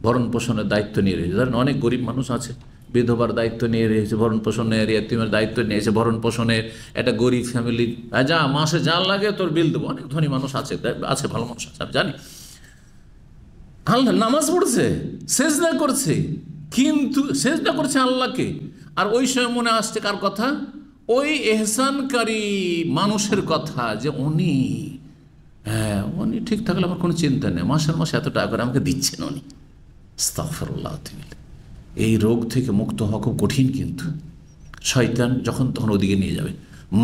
ভরণ পোষণের দায়িত্ব নিয়ে রয়েছে। ধরেন অনেক গরিব মানুষ আছে, বিধবার দায়িত্ব নিয়ে রয়েছে, ভরণ পোষণের, এতিমের দায়িত্ব নিয়েছে, ভরণ পোষণের। একটা গরিব ফ্যামিলি, যা মাসে যা লাগে তোর বিল দেবো। অনেক ধনী মানুষ আছে, ভালো মানুষ আছে, আমি জানি। আল্লাহ নামাজ পড়ছে, সেজদা করছে, কিন্তু সেজদা করছে আল্লাহকে, আর ওই সময় মনে আসছে কার কথা? ওই এহসানকারী মানুষের কথা, যে উনি উনি ঠিক থাকলে আমার কোনো চিন্তা নেই, মাসের মাসে এত টাকা করে আমাকে দিচ্ছেন উনি। আস্তাগফিরুল্লাহ। এই রোগ থেকে মুক্ত হওয়া খুব কঠিন, কিন্তু শয়তান যখন তখন ওদিকে নিয়ে যাবে।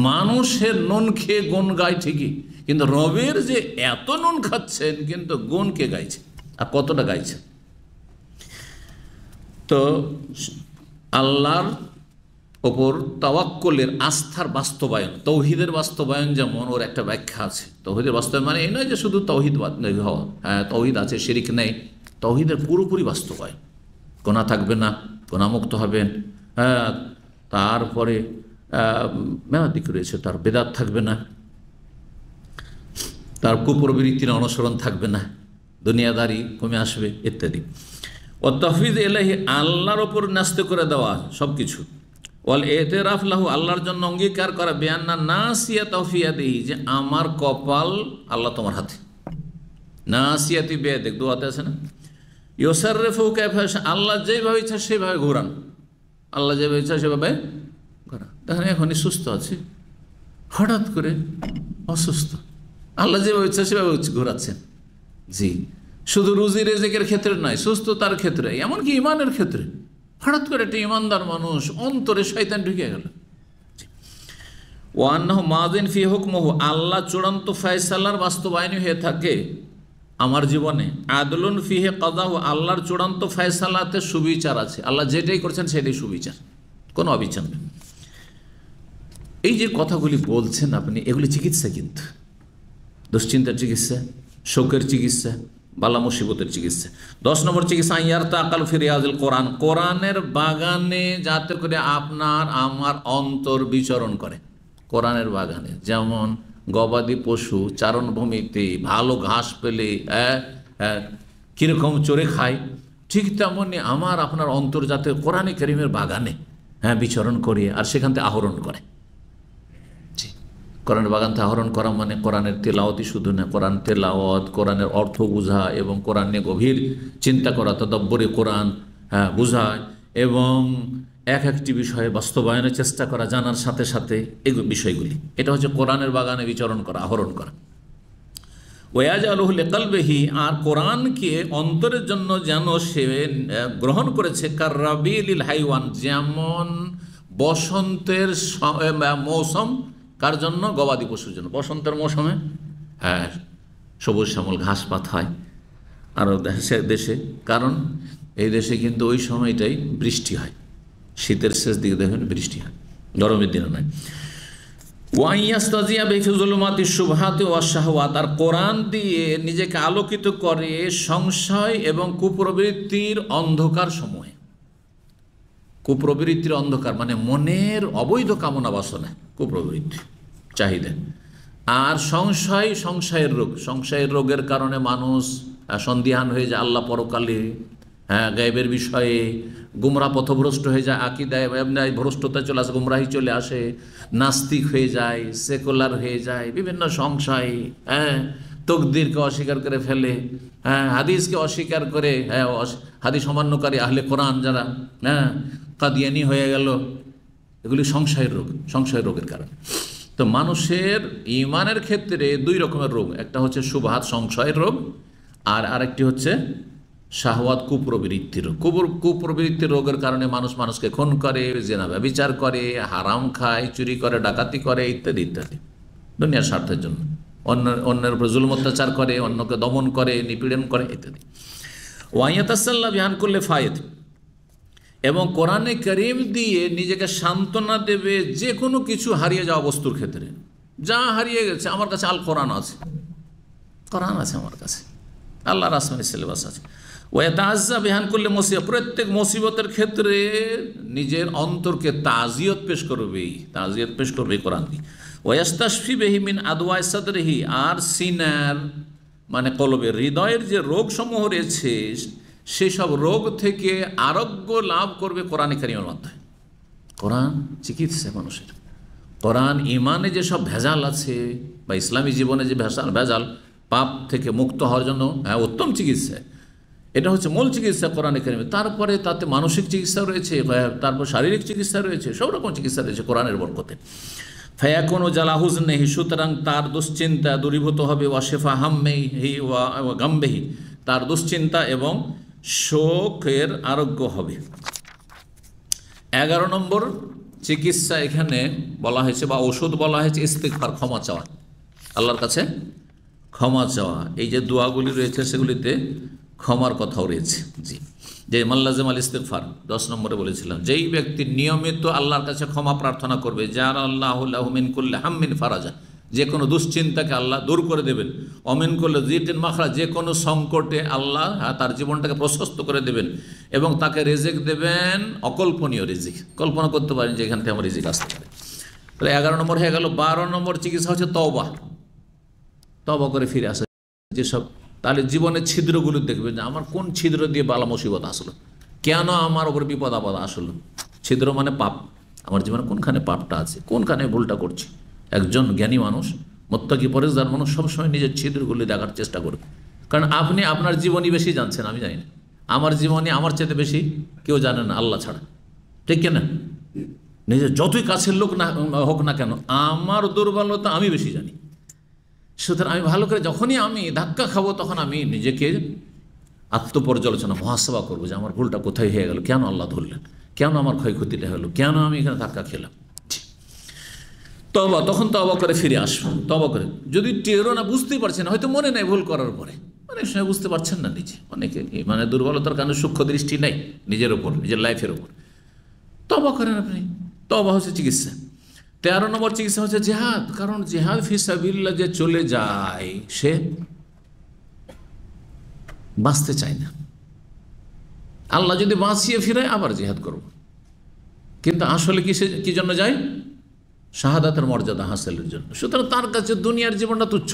মানুষের নুন খেয়ে গুণ গায় ঠিকই, কিন্তু রবের যে এত নুন খাচ্ছেন, কিন্তু গুণ কে গাইছে আর কতটা গাইছে? তো আল্লাহর ওপর তাওয়াক্কুলের আস্থার বাস্তবায়ন, তৌহিদের বাস্তবায়ন, যেমন ওর একটা ব্যাখ্যা আছে। তৌহিদের বাস্তবায়ন মানে এই নয় যে শুধু তৌহিদ হওয়া, তৌহিদ আছে, শিরিক নেই, তৌহিদের পুরোপুরি বাস্তবায়ন। গোনা থাকবে না, গোনামুক্ত হবেন। তারপরে দিক রয়েছে, তার বেদাত থাকবে না, তার কুপ্রবৃত্তির অনুসরণ থাকবে না, দুনিয়াদারি কমে আসবে ইত্যাদি। ও তাফওয়িদ ইলাইহি, আল্লাহর ওপর ন্যস্ত করে দেওয়া সব কিছু। ওয়াল ইতিরাফ লাহু, আল্লাহর জন্য অঙ্গীকার করা, বিআন্না নাসিয়াতাহু ফি ইয়াদিহি, যে আমার কপাল আল্লাহ তোমার হাতে। নাসিয়াতি বিয়াদিক, দোয়াতে আছে না, ইউসাররিফু কাইফা ইয়াশা, আল্লাহ যেভাবে ইচ্ছা সেভাবে ঘোরান, আল্লাহ যেভাবে ইচ্ছা সেভাবে ঘোরান। দেখেন এখনই সুস্থ আছে, হঠাৎ করে অসুস্থ, আল্লাহ যেভাবে ইচ্ছা সেভাবে ঘোরাচ্ছেন। জি, শুধু রুজি রেজেকের ক্ষেত্রে নয়, সুস্থতার ক্ষেত্রে, এমনকি ইমানের ক্ষেত্রে। হঠাৎ করে একটা ইমানদার মানুষ, অন্তরে শয়তান ঢুকে গেল। ওয়ান্নাহু মাযিন ফি হুকমিহি, আল্লাহ চূড়ান্ত ফয়সালার বাস্তবায়নী হয়ে থাকে আমার জীবনে। আদলুন ফিহি কাযাহু, আল্লাহর চূড়ান্ত ফয়সালাতে সুবিচার আছে, আল্লাহ যেটাই করছেন সেটাই সুবিচার, কোনো অবিচার নেই। এই যে কথাগুলি বলছেন আপনি, এগুলি চিকিৎসা, কিন্তু দুশ্চিন্তার চিকিৎসা, শোকের চিকিৎসা, বালা মুসিবতের চিকিৎসা। 10 নম্বর চিকিৎসা, ইয়ারতাকাল ফি রিয়াজিল কোরআন, কোরআনের বাগানে যাতে করে আপনার আমার অন্তর বিচরণ করে। কোরআনের বাগানে, যেমন গবাদি পশু চারণভূমিতে ভালো ঘাস পেলে কীরকম চড়ে খায়, ঠিক তেমনি আমার আপনার অন্তর যাতে কোরআনে কারীমের বাগানে বিচরণ করে, আর সেখান থেকে আহরণ করে। কোরআনের বাগান থেকে আহরণ করা মানে কোরআনের তেলাওয়াতই শুধু না, কোরআন তেলাওয়াত, কোরআনের অর্থ বোঝা এবং কোরআন নিয়ে গভীর চিন্তা করা, তদব্বরে কোরআন বোঝা, এবং এক একটি বিষয়ে বাস্তবায়নের চেষ্টা করা, জানার সাথে সাথে এই বিষয়গুলি, এটা হচ্ছে কোরআনের বাগানে বিচরণ করা, আহরণ করা। ওয়াজআলুহু লিকালবিহি, আর কোরআনকে অন্তরের জন্য যেন সে গ্রহণ করেছে, কাররাবিলিল হাইওয়ান, যেমন বসন্তের মৌসুম, কার জন্য? গবাদি পশুর জন্য। বসন্তের মৌসুমে সবুজ শ্যামল ঘাস পাত হয় আরও দেশে, কারণ এই দেশে কিন্তু ওই সময়টাই বৃষ্টি হয়, শীতের শেষ দিকে দেখবেন বৃষ্টি হয়, গরমের দিনে নয়। ওয়াইয়াস্তাজিয়া বিফিজুলুমাতি শুবহাতি ওয়াশশাহওয়াত, আর কোরআন দিয়ে নিজেকে আলোকিত করে সংশয় এবং কুপ্রবৃত্তির অন্ধকার সময়ে। কুপ্রবৃত্তির অন্ধকার মানে মনের অবৈধ কামনা বাসনা, কুপ্রবৃত্তি চাহিদা। আর সংশয়ের রোগ, সংশয়ের রোগের কারণে মানুষ সন্দিহান হয়ে যায় আল্লাহ পরকালে, গায়েবের বিষয়ে, গুমরা পথভ্রষ্ট হয়ে যায়, আকীদায় ভ্রষ্টতা চলে আসে, গুমরাহি চলে আসে, নাস্তিক হয়ে যায়, সেকুলার হয়ে যায়, বিভিন্ন সংশয়, তকদিরকে অস্বীকার করে ফেলে, হাদিসকে অস্বীকার করে, হাদিস অমান্যকারী আহলে কোরআন যারা, কাদিয়ানি হয়ে গেল, এগুলি সংশয়ের রোগ, সংশয়ের রোগের কারণে। তো মানুষের ইমানের ক্ষেত্রে 2 রকমের রোগ, একটা হচ্ছে শুবহাত সংশয়ের রোগ, আর আরেকটি হচ্ছে শাহওয়াত কুপ্রবৃত্তির রোগ। কুপ্রবৃত্তির রোগের কারণে মানুষ মানুষকে খুন করে, জিনা ব্যভিচার করে, হারাম খায়, চুরি করে, ডাকাতি করে, ইত্যাদি ইত্যাদি, দুনিয়ার স্বার্থের জন্য অন্যের উপর জুলুম অত্যাচার করে, অন্যকে দমন করে, নিপীড়ন করে ইত্যাদি। ওয়াইয়াতাসাল্লা বিহান করলে ফায়েদ, এবং কোরআনে কারীম দিয়ে নিজেকে সান্ত্বনা দেবে যে কোনো কিছু হারিয়ে যাওয়া বস্তুর ক্ষেত্রে। যা হারিয়ে গেছে, আমার কাছে আল কোরআন আছে, কোরআন আছে আমার কাছে, আল্লাহর আসমানি সিলেবাস আছে। ওয়াতাজ্জা বিহান করলে মুসিবত, প্রত্যেক মুসিবতের ক্ষেত্রে নিজের অন্তরকে তাজিয়ত পেশ করবে কোরআন দিয়ে। ওয়াস্তাশফি বিহি মিন আদওয়াই সাদরিহি, আর সিনার মানে কলবের, হৃদয়ের যে রোগসমূহ রয়েছে সেই সব রোগ থেকে আরোগ্য লাভ করবে কোরআন কারীমের মাধ্যমে। কোরআন চিকিৎসা মানুষের, কোরআন ইমানে যেসব ভেজাল আছে বা ইসলামী জীবনে যে ভেজাল পাপ থেকে মুক্ত হওয়ার জন্য উত্তম চিকিৎসা, এটা হচ্ছে মূল চিকিৎসা কোরআন কারীমে। তারপরে তাতে মানসিক চিকিৎসা রয়েছে, তারপর শারীরিক চিকিৎসা রয়েছে, সব রকম চিকিৎসা রয়েছে কোরআনের বরকতে। ফায়াকুন ও জালাহুজ নেহি, সুতরাং তার দুশ্চিন্তা দূরীভূত হবে, ওয়াশেফা হাম্মেহি ওয়া গাম্বেহি, তার দুশ্চিন্তা এবং শোকের আরোগ্য হবে। 11 নম্বর চিকিৎসা এখানে বলা হয়েছে বা ওষুধ বলা হয়েছে ইস্তিগফার, ক্ষমা চাওয়া, আল্লাহর কাছে ক্ষমা চাওয়া। এই যে দোয়াগুলি রয়েছে সেগুলিতে ক্ষমার কথাও রয়েছে। জি, যে মাল্লাজিম আল ইস্তিগফার 10 নম্বরে বলেছিলাম, যেই ব্যক্তি নিয়মিত আল্লাহর কাছে ক্ষমা প্রার্থনা করবে, যার আল্লাহু লাহু মিন কুল্লি হাম্মিন ফারাজা, যে কোনো দুশ্চিন্তাকে আল্লাহ দূর করে দেবেন, অমিন কুল্লি যিতিন মাখরাজ, যে কোনো সংকটে আল্লাহ তার জীবনটাকে প্রশস্ত করে দেবেন এবং তাকে রিজিক দেবেন, অকল্পনীয় রিজিক, কল্পনা করতে পারেন যে এখান থেকে আমার রিজিক আসতে পারে। তাহলে 11 নম্বর হয়ে গেল। 12 নম্বর চিকিৎসা হচ্ছে তওবা, তওবা করে ফিরে আসা। যেসব তাহলে জীবনের ছিদ্রগুলো দেখবেন যে আমার কোন ছিদ্র দিয়ে বালা মুসিবত আসলো, কেন আমার ওপর বিপদ আপদ আসলো। ছিদ্র মানে পাপ, আমার জীবনে কোনখানে পাপটা আছে, কোনখানে ভুলটা করছি। একজন জ্ঞানী মানুষ, মুত্তাকি পরেজগার মানুষ সবসময় নিজের ছিদ্রগুলি দেখার চেষ্টা করবে, কারণ আপনি আপনার জীবনই বেশি জানছেন, আমি জানি না। আমার জীবনে আমার চেয়ে বেশি কেউ জানে না আল্লাহ ছাড়া, ঠিক কিনা? নিজের যতই কাছের লোক না হোক না কেন, আমার দুর্বলতা আমি বেশি জানি। সুতরাং আমি ভালো করে যখনই আমি ধাক্কা খাবো তখন আমি নিজেকে আত্মপর্যালোচনা মহাসভা করবো যে আমার ভুলটা কোথায় হয়ে গেল, কেন আল্লাহ ধরলেন, কেন আমার ক্ষয়ক্ষতিটা হলো, কেন আমি এখানে ধাক্কা খেলাম। তওবা, তখন তওবা করে ফিরে আসবো। তওবা করে যদি টেরও না, বুঝতেই পারছেন, হয়তো মনে নেই ভুল করার পরে, অনেক সময় বুঝতে পারছেন না নিজে, অনেকে মানে দুর্বলতার কারণে সূক্ষ্ম দৃষ্টি নেই নিজের ওপর, নিজের লাইফের ওপর। তওবা করেন আপনি, তওবা হচ্ছে চিকিৎসা। 13 নম্বর চিকিৎসা হচ্ছে জিহাদ, কারণ জিহাদ ফি সাবিলিল্লাহ যে চলে যায় সে বাঁচতে চায় না। আল্লাহ যদি বাঁচিয়ে ফিরায় আবার জিহাদ করব, কিন্তু আসলে কি জন্য যায়? শাহাদাতের মর্যাদা হাসিলের জন্য। সুতরাং তার কাছে দুনিয়ার জীবনটা তুচ্ছ,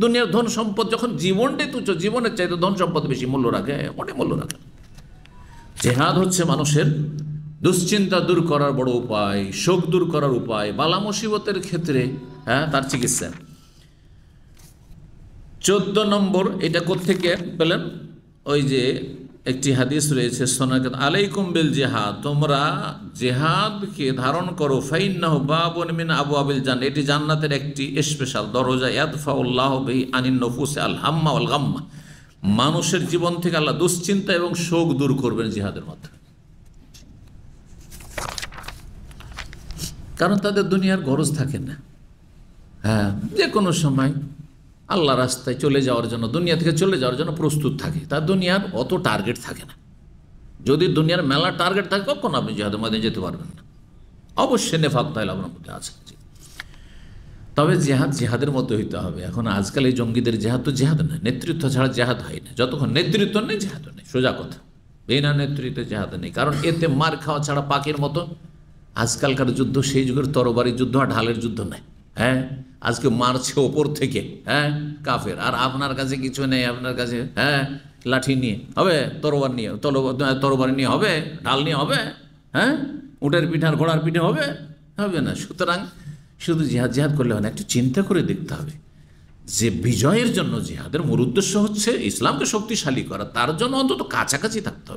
দুনিয়ার ধন সম্পদ যখন জীবনটাই তুচ্ছ, জীবনের চাইতে ধন সম্পদ বেশি মূল্য রাখে, অনেক মূল্য রাখে। জিহাদ হচ্ছে মানুষের দুশ্চিন্তা দূর করার বড় উপায়, শোক দূর করার উপায়, বালা মুসিবতের ক্ষেত্রে তার চিকিৎসা। 14 নম্বর, এটা কোত্থেকে পেলেন? ওই যে একটি হাদিস রয়েছে, সোনাকাত আলাইকুম বিল জিহাদ, তোমরা জিহাদকে ধারণ করো, ফাইন্নাহু বাবুন মিন আবওয়াবিল জান্নাহ, এটি জান্নাতের একটি স্পেশাল দরজা, ইয়াদফাউল্লাহু বিহি আনিন নুফুস আল হাম্মা ওয়াল গাম্মা, মানুষের জীবন থেকে আল্লাহ দুশ্চিন্তা এবং শোক দূর করবেন জিহাদের মাধ্যমে। কারণ তাদের দুনিয়ার গরজ থাকে না, যে কোনো সময় আল্লাহ রাস্তায় চলে যাওয়ার জন্য, দুনিয়া থেকে চলে যাওয়ার জন্য প্রস্তুত থাকে। তার দুনিয়ার অত টার্গেট থাকে না। যদি দুনিয়ার মেলা টার্গেট থাকে কখন আপনি জিহাদের মধ্যে যেতে পারবেন না। অবশ্যই নেফাক তাহলে আপনার মধ্যে আছে, তবে জিহাদের মধ্যে হইতে হবে। এখন আজকাল এই জঙ্গিদের জিহাদ তো জিহাদ নয়, নেতৃত্ব ছাড়া জিহাদ হয় না। যতক্ষণ নেতৃত্ব নেই জিহাদ নেই, সোজা কথা। বিনা নেতৃত্বে জিহাদ নেই, কারণ এতে মার খাওয়া ছাড়া পাকের মতো। আজকালকার যুদ্ধ সেই যুগের তরবারি যুদ্ধ আর ঢালের যুদ্ধ নয়। আজকে মারছে ওপর থেকে কাফের, আর আপনার কাছে কিছু নেই, আপনার কাছে লাঠি নিয়ে হবে, তরবার নিয়ে তরবারি নিয়ে হবে, ঢাল নিয়ে হবে, উটের পিঠে আর ঘোড়ার পিঠে হবে না। সুতরাং শুধু জিহাদ করলে হয় না, একটু চিন্তা করে দেখতে হবে যে বিজয়ের জন্য জিহাদের মূল উদ্দেশ্য হচ্ছে ইসলামকে শক্তিশালী করা। তার জন্য অন্তত কাছাকাছি থাকতে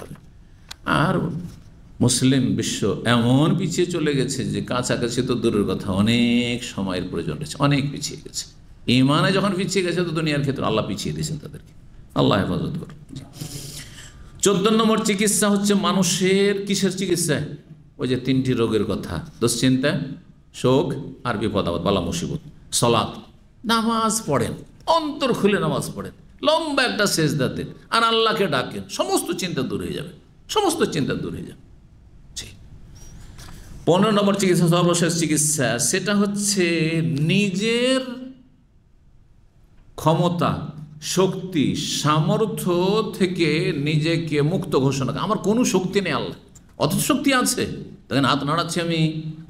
হবে, আর মুসলিম বিশ্ব এমন পিছিয়ে চলে গেছে যে কাছাকাছি তো দূরের কথা, অনেক সময়ের প্রয়োজন রয়েছে, অনেক পিছিয়ে গেছে। ইমানে যখন পিছিয়ে গেছে তো দুনিয়ার ক্ষেত্রে আল্লাহ পিছিয়ে দিয়েছেন তাদেরকে, আল্লাহ হেফাজত করুন। 14 নম্বর চিকিৎসা হচ্ছে মানুষের কিসের চিকিৎসা? ওই যে 3টি রোগের কথা, দুশ্চিন্তা, শোক আর বিপদ আপদ, বালা মুসিবত। সালাত, নামাজ পড়েন, অন্তর খুলে নামাজ পড়েন, লম্বা একটা সেজদা দেন আর আল্লাহকে ডাকেন, সমস্ত চিন্তা দূর হয়ে যাবে, 15 নম্বর চিকিৎসা, সর্বশেষ চিকিৎসা, সেটা হচ্ছে নিজের ক্ষমতা, শক্তি, সামর্থ্য থেকে নিজেকে মুক্ত ঘোষণা। আমার কোনো শক্তি নেই, আল্লাহ অথচ শক্তি আছে। দেখেন হাত নাড়াচ্ছি আমি,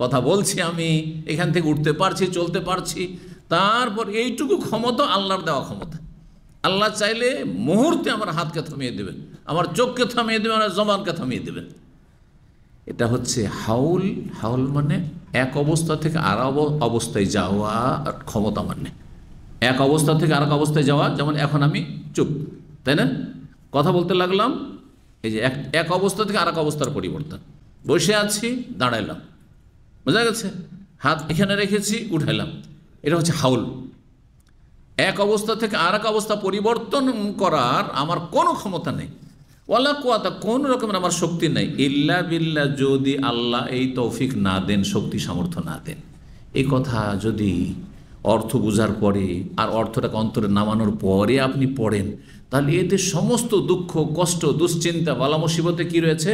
কথা বলছি আমি, এখান থেকে উঠতে পারছি, চলতে পারছি, তারপর এইটুকু ক্ষমতা আল্লাহর দেওয়া ক্ষমতা। আল্লাহ চাইলে মুহূর্তে আমার হাতকে থামিয়ে দেবেন, আমার চোখকে থামিয়ে দেবেন, আমার জবানকে থামিয়ে দেবেন। এটা হচ্ছে হাউল। হাউল মানে এক অবস্থা থেকে আর অবস্থায় যাওয়া ক্ষমতা, মানে এক অবস্থা থেকে আর এক অবস্থায় যাওয়া। যেমন এখন আমি চুপ, তাই না, কথা বলতে লাগলাম, এই যে এক অবস্থা থেকে আর এক অবস্থার পরিবর্তন। বসে আছি, দাঁড়াইলাম, বোঝা গেছে, হাত এখানে রেখেছি, উঠাইলাম, এটা হচ্ছে হাউল। এক অবস্থা থেকে আর এক অবস্থা পরিবর্তন করার আমার কোনো ক্ষমতা নেই, ওয়ালা কুওয়াতা, কোন রকমের আমার শক্তি নেই, ইল্লা বিল্লাহ, যদি আল্লাহ এই তৌফিক না দেন, শক্তি সামর্থ্য না দেন। এই কথা যদি অর্থ বোঝার পরে আর অর্থটাকে অন্তরে নামানোর পরে আপনি পড়েন, তাহলে এতে সমস্ত দুঃখ, কষ্ট, দুশ্চিন্তা, বালা মুসিবতে কি রয়েছে,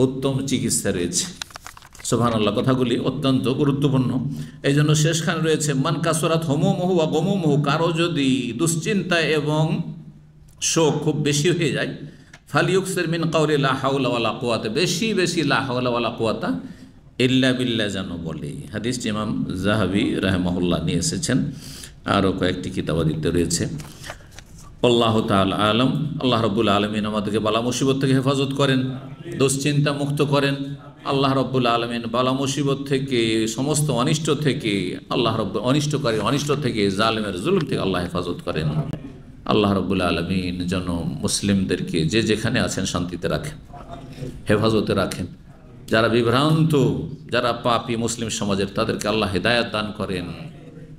উত্তম চিকিৎসা রয়েছে। সুবহানাল্লাহ, কথাগুলি অত্যন্ত গুরুত্বপূর্ণ। এই জন্য শেষখানে রয়েছে, মান কাসরাত হুমুমুহু ওয়া গুমুমুহু, কারো যদি দুশ্চিন্তা এবং শোক খুব বেশি হয়ে যায়, ফালিয়ুকসির মিন কাউলি লা হাওলা ওয়ালা কুওয়াতা, বেশি বেশি লা হাওলা ওয়ালা কুওয়াতা ইল্লা বিল্লাহ যেন বলে। হাদিসটি ইমাম যাহাবী রাহিমাহুল্লাহ নিয়ে এসেছেন, আরও কয়েকটি কিতাবাদিতে রয়েছে। আল্লাহু তাআলা আলম। আল্লাহ রাব্বুল আলামিন আমাদেরকে বালা মুসিবত থেকে হেফাজত করেন, দুশ্চিন্তা মুক্ত করেন। আল্লাহ রাব্বুল আলামিন বালা মুসিবত থেকে, সমস্ত অনিষ্ট থেকে, আল্লাহ রাব্বুল অনিষ্টকারী অনিষ্ট থেকে, জালেমের জুলুম থেকে আল্লাহ হেফাজত করেন। আল্লাহ রাব্বুল আলামিন যেন মুসলিমদেরকে যে যেখানে আছেন শান্তিতে রাখেন, হেফাজতে রাখেন। যারা বিভ্রান্ত, যারা পাপী মুসলিম সমাজের, তাদেরকে আল্লাহ হেদায়েত দান করেন,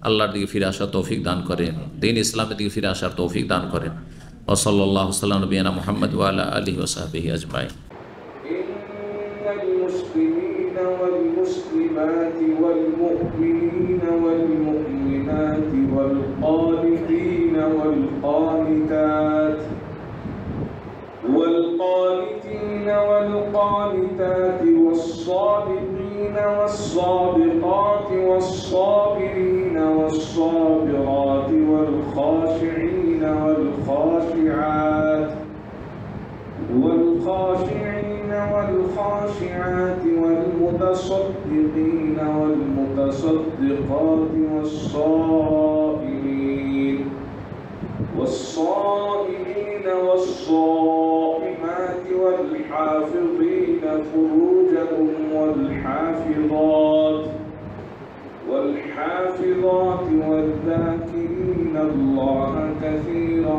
আল্লাহর দিকে ফিরে আসার তৌফিক দান করেন, দ্বীন ইসলামের দিকে ফিরে আসার তৌফিক দান করেন। ওয়া সাল্লাল্লাহু আলা নবিয়িনা মুহাম্মদ ওয়া আলা আলিহি ওয়া সাহবিহি আজমাইন। ইন্নাল মুসলিমিনা ওয়াল মুসলিমাতি ওয়াল মুমিনিনা ওয়াল মুমিনাতি ওয়াল কানিতিনা ওয়াল কানিতাত والقانتين والقانتات والصادقين والصادقات والصابرين والصابرات والخاشعين والخاشعات والخاشعات والمتصدقين والمتصدقات والصائمين والصائمات والحافظين فروجهم والحافظات والذاكرين الله كثيرا